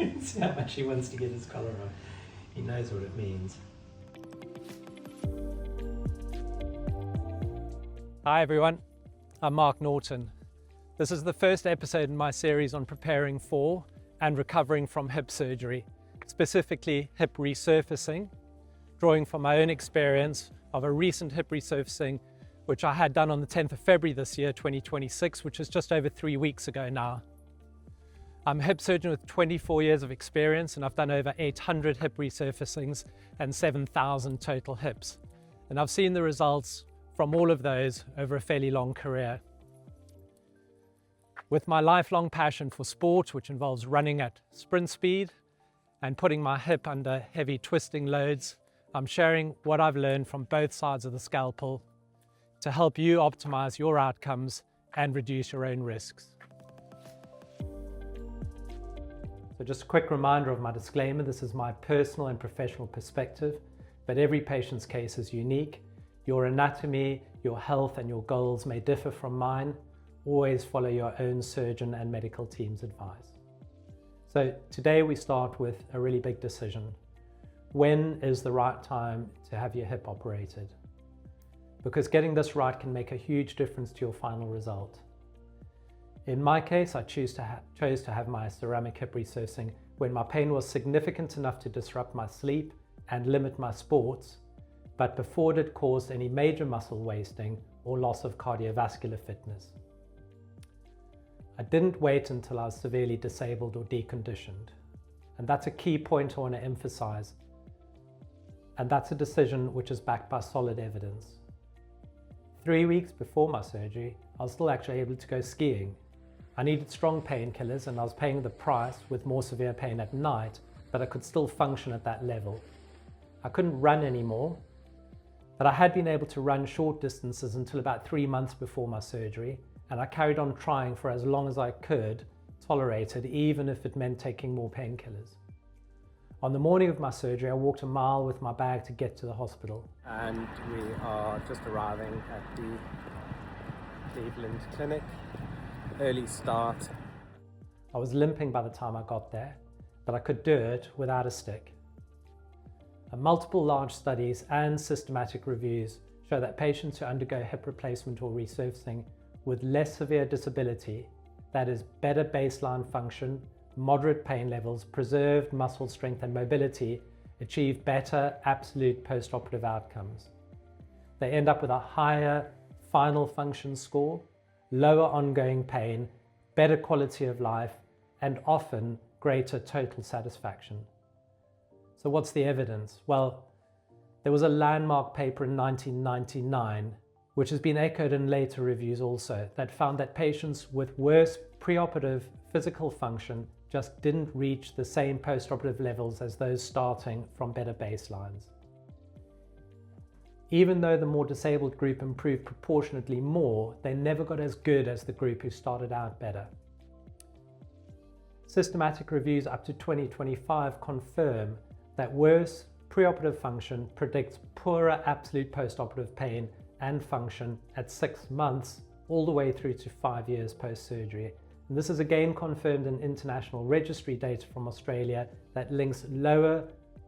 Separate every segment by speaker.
Speaker 1: See how much he wants to get his collar on. He knows what it means. Hi everyone, I'm Mark Norton. This is the first episode in my series on preparing for and recovering from hip surgery, specifically hip resurfacing, drawing from my own experience of a recent hip resurfacing which I had done on the 10th of February this year, 2026, which is just over 3 weeks ago now. I'm a hip surgeon with 24 years of experience, and I've done over 800 hip resurfacings and 7,000 total hips. And I've seen the results from all of those over a fairly long career. With my lifelong passion for sport, which involves running at sprint speed and putting my hip under heavy twisting loads, I'm sharing what I've learned from both sides of the scalpel to help you optimize your outcomes and reduce your own risks. So just a quick reminder of my disclaimer, this is my personal and professional perspective, but every patient's case is unique. Your anatomy, your health and your goals may differ from mine. Always follow your own surgeon and medical team's advice. So today we start with a really big decision. When is the right time to have your hip operated? Because getting this right can make a huge difference to your final result. In my case, I chose to have my ceramic hip resurfacing when my pain was significant enough to disrupt my sleep and limit my sports, but before it caused any major muscle wasting or loss of cardiovascular fitness. I didn't wait until I was severely disabled or deconditioned. And that's a key point I want to emphasize. And that's a decision which is backed by solid evidence. 3 weeks before my surgery, I was still actually able to go skiing. I needed strong painkillers and I was paying the price with more severe pain at night, but I could still function at that level. I couldn't run anymore, but I had been able to run short distances until about 3 months before my surgery, and I carried on trying for as long as I could tolerate it, even if it meant taking more painkillers. On the morning of my surgery, I walked a mile with my bag to get to the hospital. And we are just arriving at the Cleveland Clinic. Early start. I was limping by the time I got there, but I could do it without a stick. Multiple large studies and systematic reviews show that patients who undergo hip replacement or resurfacing with less severe disability, that is better baseline function, moderate pain levels, preserved muscle strength and mobility, achieve better absolute post-operative outcomes. They end up with a higher final function score, lower ongoing pain, better quality of life, and often greater total satisfaction. So what's the evidence? Well, there was a landmark paper in 1999, which has been echoed in later reviews also, that found that patients with worse preoperative physical function just didn't reach the same postoperative levels as those starting from better baselines. Even though the more disabled group improved proportionately more, they never got as good as the group who started out better. Systematic reviews up to 2025 confirm that worse preoperative function predicts poorer absolute postoperative pain and function at 6 months all the way through to 5 years post-surgery. And this is again confirmed in international registry data from Australia that links lower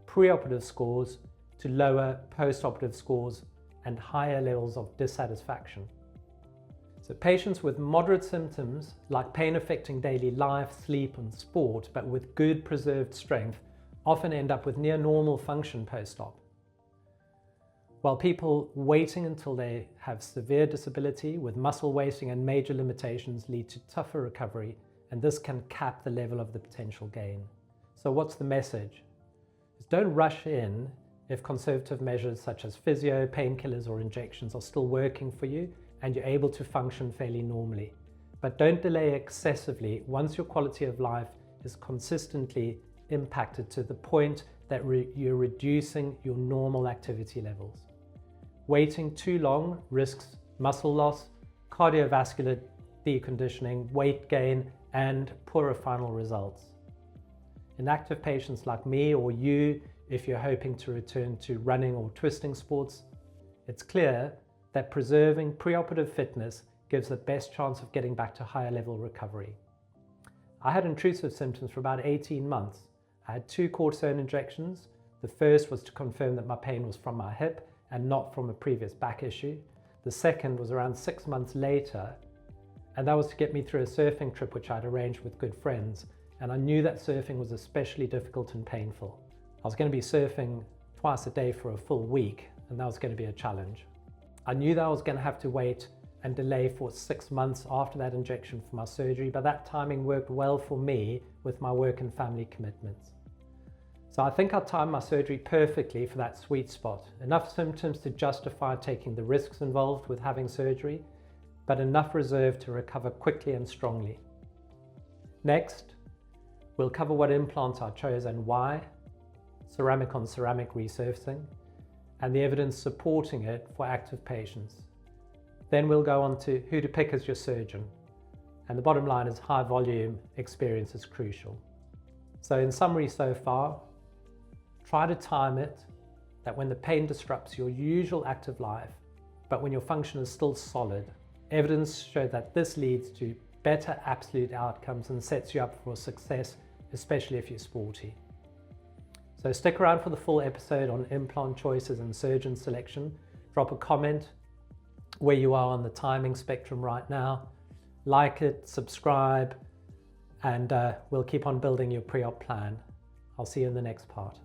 Speaker 1: preoperative scores to lower post-operative scores and higher levels of dissatisfaction. So patients with moderate symptoms like pain affecting daily life, sleep and sport, but with good preserved strength, often end up with near normal function post-op. While people waiting until they have severe disability with muscle wasting and major limitations lead to tougher recovery, and this can cap the level of the potential gain. So what's the message? Is don't rush in if conservative measures such as physio, painkillers or injections are still working for you and you're able to function fairly normally. But don't delay excessively once your quality of life is consistently impacted to the point that you're reducing your normal activity levels. Waiting too long risks muscle loss, cardiovascular deconditioning, weight gain, and poorer final results. In active patients like me or you, if you're hoping to return to running or twisting sports, it's clear that preserving preoperative fitness gives the best chance of getting back to higher level recovery. I had intrusive symptoms for about 18 months. I had 2 cortisone injections. The first was to confirm that my pain was from my hip and not from a previous back issue. The second was around 6 months later, and that was to get me through a surfing trip which I'd arranged with good friends. And I knew that surfing was especially difficult and painful. I was going to be surfing twice a day for a full week, and that was going to be a challenge. I knew that I was going to have to wait and delay for 6 months after that injection for my surgery, but that timing worked well for me with my work and family commitments. So I think I timed my surgery perfectly for that sweet spot. Enough symptoms to justify taking the risks involved with having surgery, but enough reserve to recover quickly and strongly. Next, we'll cover what implants I chose and why, ceramic on ceramic resurfacing, and the evidence supporting it for active patients. Then we'll go on to who to pick as your surgeon. And the bottom line is high volume experience is crucial. So in summary so far, try to time it that when the pain disrupts your usual active life, but when your function is still solid. Evidence show that this leads to better absolute outcomes and sets you up for success, especially if you're sporty. So stick around for the full episode on implant choices and surgeon selection. Drop a comment where you are on the timing spectrum right now. Like it, subscribe, and we'll keep on building your pre-op plan. I'll see you in the next part.